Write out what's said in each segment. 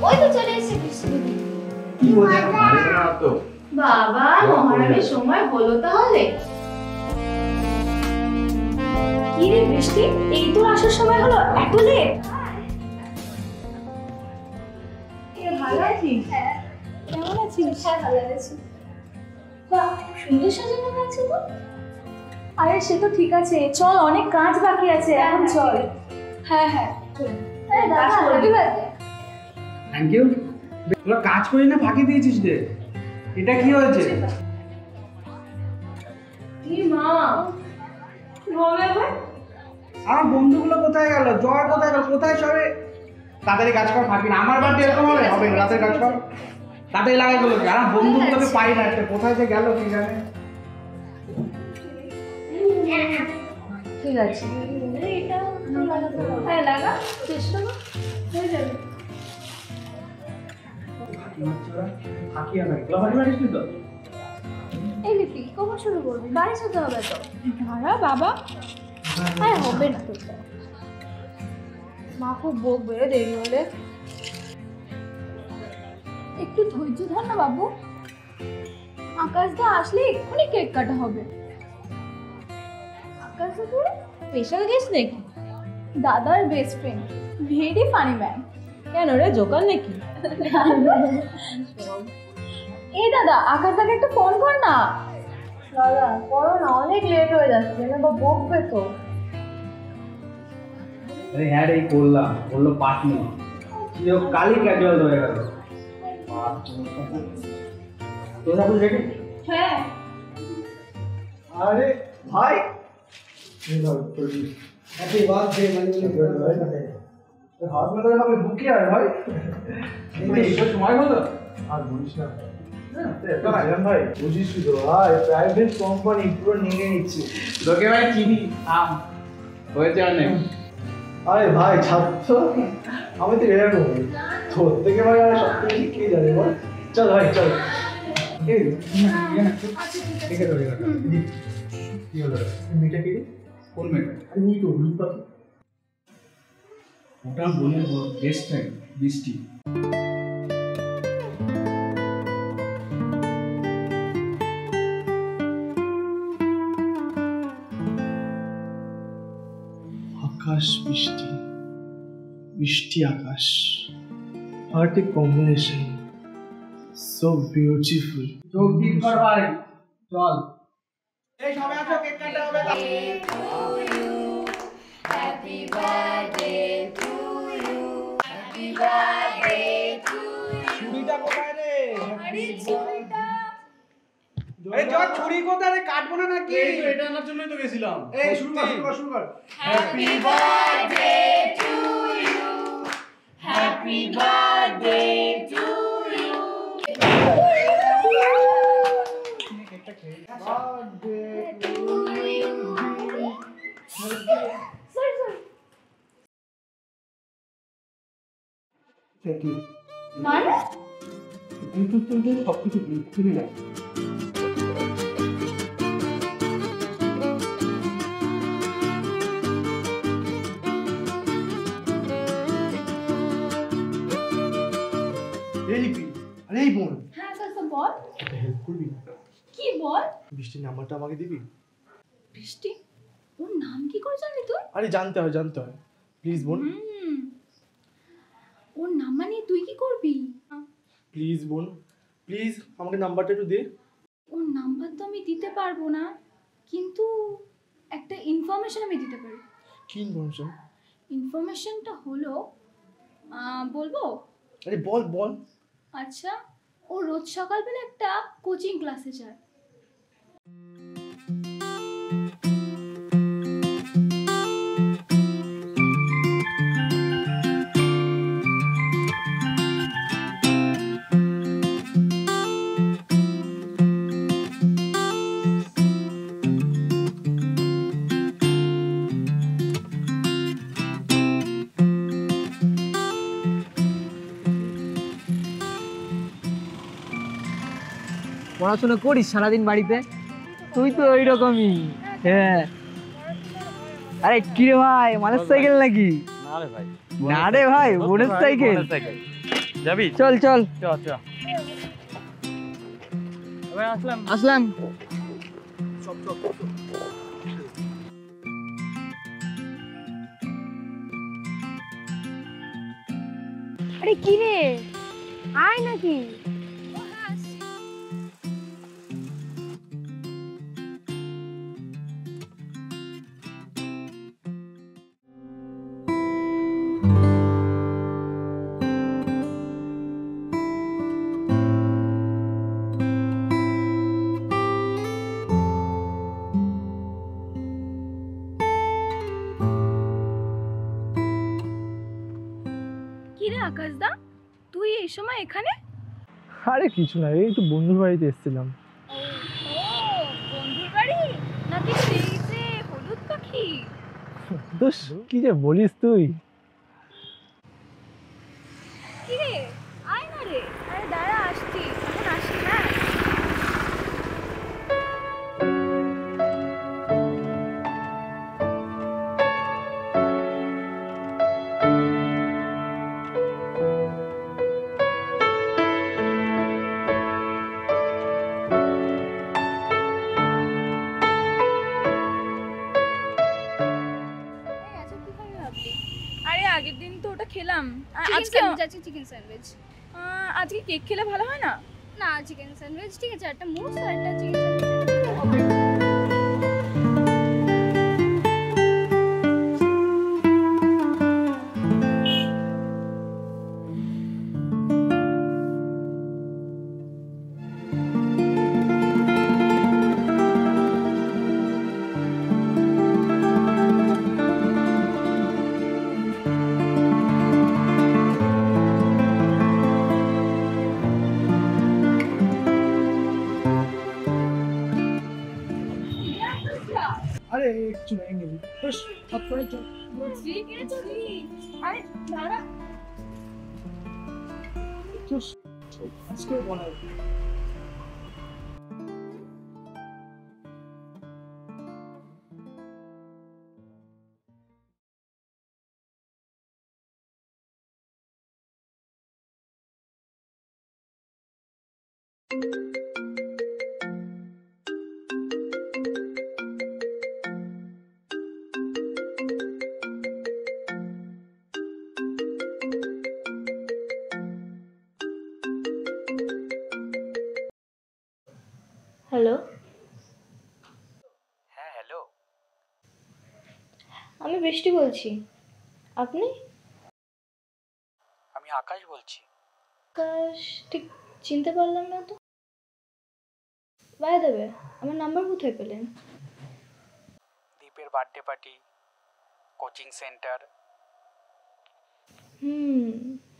ওই তো চলে এসেছে বৃষ্টি। কি মজা ভালো না তো বাবা মহারানীর সময় হলো তাহলে। কি রে বৃষ্টি, এই তোর আসার সময় হলো, এত লেট? ভালো আছিস? কেমন আছিস? হ্যাঁ ভালো আছি। বাহ সুন্দর সাজানো হয়েছে তো। আরে সে তো ঠিক আছে, চল অনেক কাজ বাকি আছে, এখন চল। হ্যাঁ হ্যাঁ চল। আরে দাদা হ্যাপি বার্থডে। Thank you. তোরা কাজ করি না ফাঁকি দিয়েছিস রে। এটা কি হয়েছে? কি মা হবে আবার? আমার বন্ধুগুলো কোথায় গেল? জয় কোথায় গেল? কোথায় সবে? তাড়াতাড়ি কাজ কর, ফাঁকি না। আমার বাড়িতে এরকম হবে? হবে না, রাতের কাজ কর। তাড়াতাড়ি লাগাই গুলোকে। আর বন্ধুগুলোকে পাই না, একটা কোথায় যে গেল কি জানে। ঠিক আছে এটা হ্যাঁ লাগা, চেষ্টা কর, হয়ে যাবে। ফাঁকি হবে, ফাঁকি মারিস তো। এই লিপি কখন শুরু করবি? বাড়ি যেতে হবে তো। দাঁড়া বাবা, হ্যাঁ হবে না তো, মা খুব বকবে দেরি হলে। একটু ধৈর্য ধর না বাবু, আকাশদা আসলে এক্ষুনি কেক কাটা হবে। আকাশদা তোর স্পেশাল গেস্ট নাকি? দাদার best friend, very funny man. কেন রে, জোকার নাকি? এই দাদা আকাশদাকে একটু ফোন কর না। দাদা করো না, অনেক লেট হয়ে যাচ্ছে না, বা বকবে তো। আরে হ্যাঁ রে করলাম, বললো পাটনি কি ও কালই ক্যাজুয়াল হয়ে গেল। তোর আপনি রেডি? হ্যাঁ আরে ভাই হ্যাপি বার্থডে মানে হাত মেলাতে হবে বুকে আর ভাই এইটা সময় হলো আর বলিস না। ভাই বুঝিস তো ভাই, প্রাইভেট কোম্পানি পুরো নিয়ে নিচ্ছে লোকে ভাই চিনি আম হয়েছে অনেক। আরে ভাই ছাত্র আমি তো এরকম তোর থেকে ভাই আমি সব থেকে শিখিয়ে জানি বল। চল ভাই চল। এই ঠিক আছে কি হলো মেয়েটা কি? কোন মেয়েটা? আরে ওই তো হলুদ পাখি, ওটা বোনের বেস্ট ফ্রেন্ড বৃষ্টি। আকাশ বৃষ্টি, বৃষ্টি আকাশ, what a combination, so beautiful. চোখ ঠিক কর ভাই, চল। এই সবাই আসো, কেক কাটা হবে। Happy birthday to you, happy birthday to you. ছুরিটা কোথায় রে? আরে ছুরিটা, এই জল ছুরি কোথায় রে? কাটবো না নাকি? এই তো এটা আনার জন্যই তো গেছিলাম। এই শুরু কর শুরু কর। Happy birthday to you, happy birthday to you. Thank you. মানে কিন্তু তুমি সব কিছু কিনে না। এই লিপি, আরে এই বোন, হ্যাঁ কাকা বল। একটা হেল্প করবি? কি বল? বৃষ্টির নাম্বারটা আমাকে দিবি? বৃষ্টি, ওর নাম কি করে জানলি তুই? আরে জানতে হয় প্লিজ বোন, ওর নাম্বার নিয়ে তুই কি করবি? প্লিজ বোন, প্লিজ আমাকে নাম্বারটা একটু দে। ওর নাম্বার তো আমি দিতে পারবো না, কিন্তু একটা ইনফরমেশন আমি দিতে পারি। কি ইনফরমেশন? ইনফরমেশনটা হলো, বলবো? আরে বল বল। আচ্ছা, ও রোজ সকালবেলা একটা কোচিং ক্লাসে যায়। পড়াশোনা করিস সারাদিন বাড়িতে? তুই তো ওই রকমই। হ্যাঁ। আরে কি রে ভাই, মানের সাইকেল নাকি? না রে ভাই, না রে ভাই, বোনের সাইকেল। যাবি? চল চল চ চ। এবার আসলাম। আসলাম। সব সব সব। আরে কি রে, আয় নাকি? কি রে আকাশদা, তুই এই সময় এখানে? আরে কিছু না, এই একটু বন্ধুর বাড়িতে এসেছিলাম। ও বন্ধুর বাড়ি নাকি সেই যে হলুদ পাখি? দোষ, কি যে বলিস তুই। কি রে, আয় না রে। আরে দাঁড়া, আসছি, এখন আসি। হ্যাঁ আরে আগের দিন তো ওটা খেলাম, আজকে যাচ্ছে চিকেন স্যান্ডউইচ। আজকে কেক খেলে ভালো হয় না? না, চিকেন স্যান্ডউইচ ঠিক আছে, একটা মুস আর একটা চিকেন স্যান্ডউইচ। আরে কিছু নাই, নিবি বেশ হাত করে চল। বুঝলি কিনেছি। আরে দাঁড়া, আজকে বানাই। হ্যালো, হ্যাঁ হ্যালো, আমি বৃষ্টি বলছি। আপনি? আমি আকাশ বলছি। আকাশ, ঠিক চিনতে পারলাম না তো। বাই দেবে, আমার নাম্বার কোথায় পেলেন? দীপের বার্থডে পার্টি, কোচিং সেন্টার।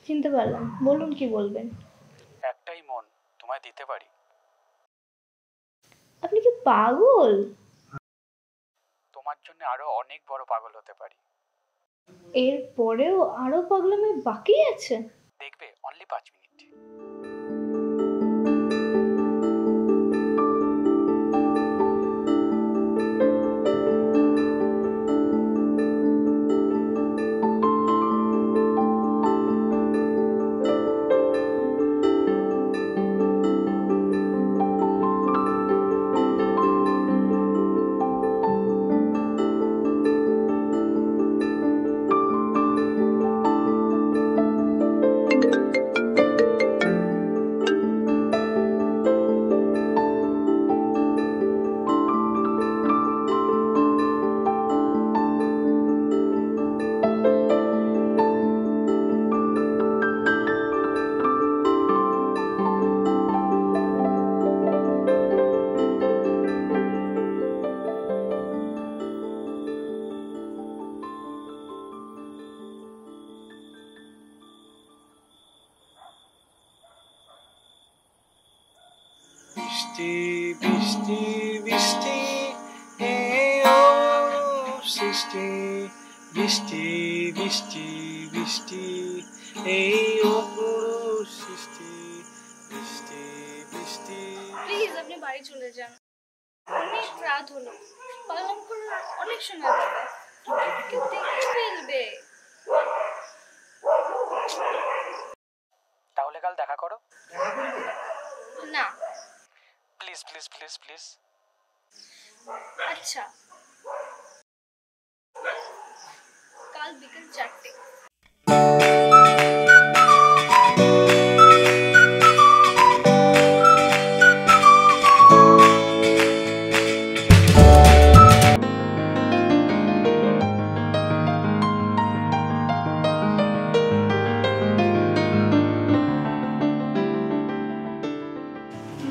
চিনতে পারলাম, বলুন কি বলবেন। একটাই মন, তোমায় দিতে পারি। আপনি কি পাগল? তোমার জন্য আরো অনেক বড় পাগল হতে পারি। এর পরেও আরো পাগলামি বাকি আছে? দেখবে, অনলি 5 মিনিট। বৃষ্টি বৃষ্টি বৃষ্টি ও সৃষ্টি, বৃষ্টি বৃষ্টি বৃষ্টি এই অপরূপ সৃষ্টি, বৃষ্টি বৃষ্টি। প্লিজ আপনি বাড়ি চলে যান, অনেক রাত হলো, পালন করার অনেক সময় পাবে, কেউ দেখে ফেলবে। কাল দেখা করো। না। Please please please please. আচ্ছা, কাল বিকেল 4টে।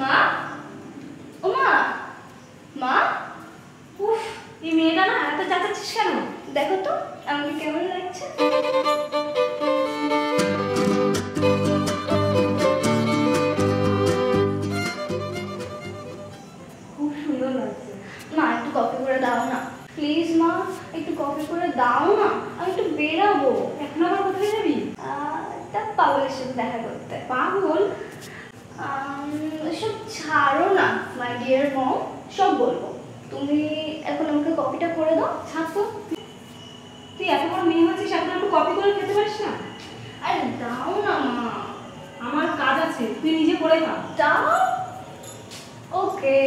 মা, ও মা, মা, উফ, এই মেয়েটা না এত চেঁচাচ্ছিস কেন? দেখো তো আমাকে কেমন লাগছে। খুব সুন্দর লাগছে। মা একটু কফি করে দাও না প্লিজ। মা একটু কফি করে দাও না, আমি একটু বেরাবো। এখন আবার কোথায় যাবি? তা পাগলের সাথে দেখা করতে। পাগল? সব ছাড়ো না মাই ডিয়ার মম, সব বলবো। তুমি এখন আমাকে কফিটা করে দাও। ছাড় তো, তুই এত বড় মেয়ে হচ্ছিস, এখন একটু কপি করে খেতে পারিস না? আরে দাও না মা। আমার কাজ আছে, তুই নিজে করে খা। দাও। ওকে।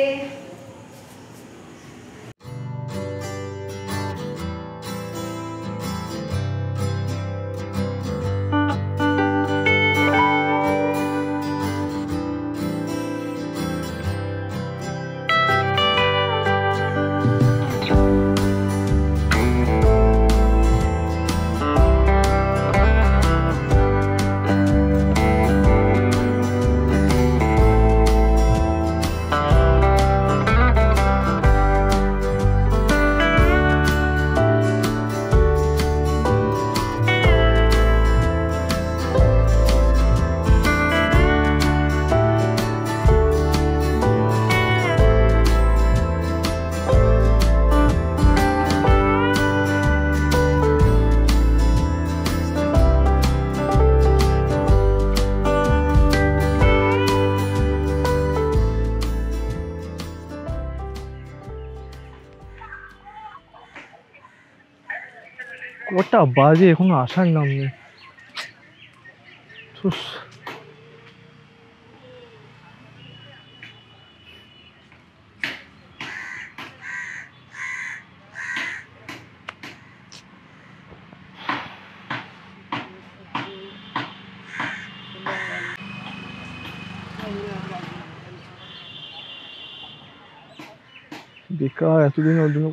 কটা বাজে এখনো আসার নাম নেই। বেকার এতদিন ওর জন্য।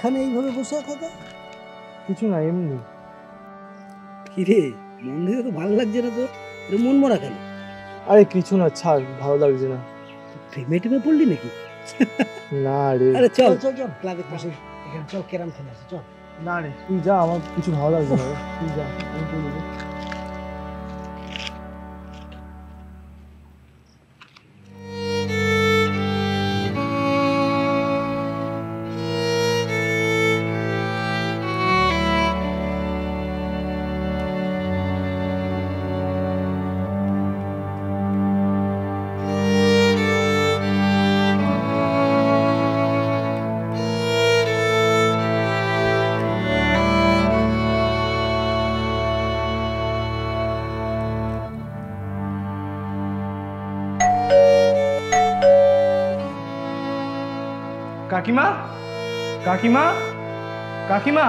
এখানে এইভাবে বসে থাকা? কিছু না, এমনি। কিরে, মন থেকে তো ভালো লাগছে না তোর, এটা মন মরা কেন? আরে কিছু না, ছাড়, ভালো লাগছে না। প্রেমে টেমে পড়লি নাকি? না রে। আরে চল চল চল, ক্লাবের পাশে এখানে চল, ক্যারাম খেলা আছে, চল। না রে, তুই যা, আমার কিছু ভালো লাগছে না রে। তুই যা, আমি চলে যাবো। কাকিমা, কাকিমা, কাকিমা।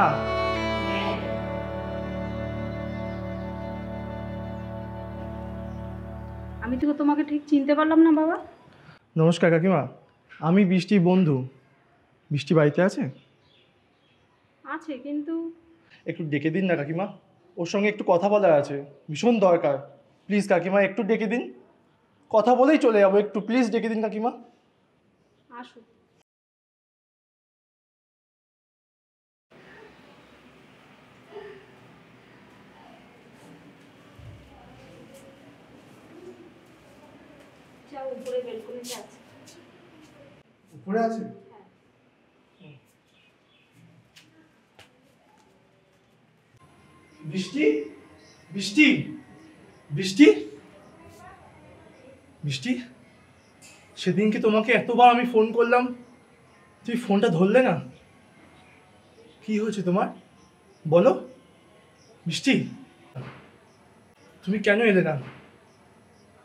আমি তো তোমাকে ঠিক চিনতে পারলাম না বাবা। নমস্কার কাকিমা, আমি বৃষ্টির বন্ধু। বৃষ্টি বাড়িতে আছে? আছে, কিন্তু একটু ডেকে দিন না কাকিমা, ওর সঙ্গে একটু কথা বলার আছে, ভীষণ দরকার। প্লিজ কাকিমা, একটু ডেকে দিন, কথা বলেই চলে যাবো, একটু প্লিজ ডেকে দিন কাকিমা। আসো। যাও, উপরে বেলকনিতে আছে। উপরে আছে? বৃষ্টি, বৃষ্টি, বৃষ্টি, বৃষ্টি, সেদিনকে তোমাকে এতবার আমি ফোন করলাম, তুমি ফোনটা ধরলে না। কি হয়েছে তোমার, বলো বৃষ্টি? তুমি কেন এলে না?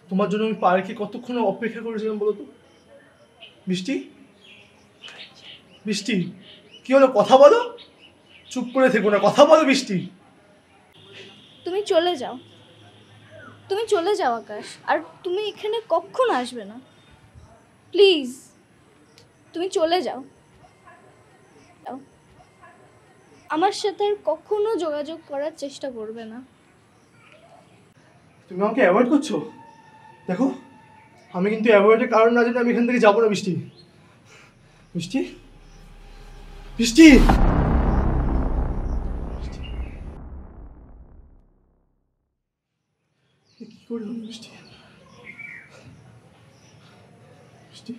তোমার জন্য আমি পার্কে কতক্ষণ অপেক্ষা করেছিলাম বলো তো। বৃষ্টি, বৃষ্টি, কি হলো, কথা বলো, চুপ করে থেকো না, কথা বলো বৃষ্টি। তুমি চলে যাও, তুমি চলে যাও আকাশ, আর তুমি এখানে কখনো আসবে না, প্লিজ তুমি চলে যাও। আমার সাথে আর কখনো যোগাযোগ করার চেষ্টা করবে না। তুমি আমাকে অ্যাভয়েড করছো? দেখো, আমি কিন্তু অ্যাভয়েডের কারণ না জেনে আমি এখান থেকে যাবো না বৃষ্টি। বৃষ্টি, বৃষ্টি, কি করলাম বৃষ্টি? বৃষ্টি,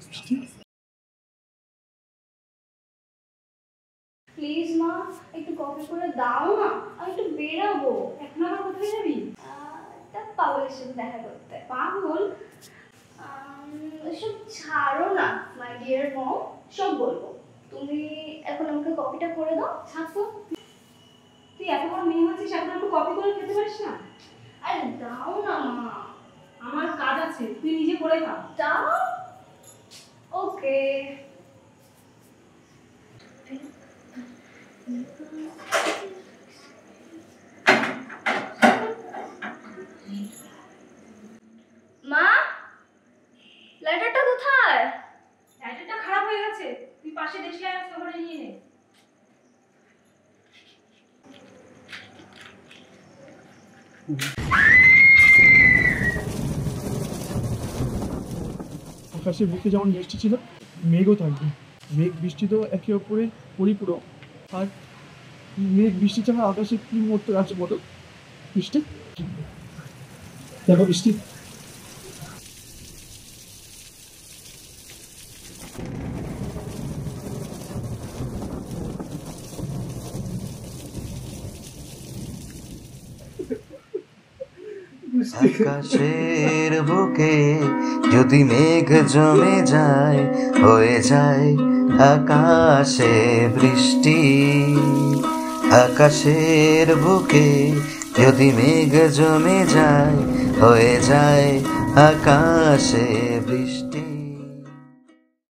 বৃষ্টি, প্লিজ মা, একটু কফি করে দাও না, আমি একটু বেরাবো। এখন আবার কোথায় যাবি? তা পাগলের সাথে দেখা করতে। পাগল? সব ছাড়ো না মাই ডিয়ার মম, সব বলবো। তুমি এখন আমাকে কফিটা করে দাও। ছাড়তো, তুই এত বড় মেয়ে হচ্ছিস, এখন একটু কপি করে খেতে পারিস না? আরে দাও না মা। আমার কাজ আছে, তুই নিজে করে খা। দাও। ওকে। মা, লাইটারটা কোথায়? লাইটারটা খারাপ হয়ে গেছে, তুই পাশে দেশলাই আছে, ওখানে নিয়ে নে। আকাশের বুকে যেমন বৃষ্টি ছিল, মেঘও থাকবে। মেঘ বৃষ্টি তো একে অপরে পরিপূরক। আর মেঘ বৃষ্টি ছাড়া আকাশে কি মুহূর্ত আছে বলো বৃষ্টি? দেখো বৃষ্টি, আকাশের বুকে যদি মেঘ জমে যায়, হয়ে যায় আকাশে বৃষ্টি। আকাশের বুকে যদি মেঘ জমে যায়, হয়ে যায় আকাশে বৃষ্টি।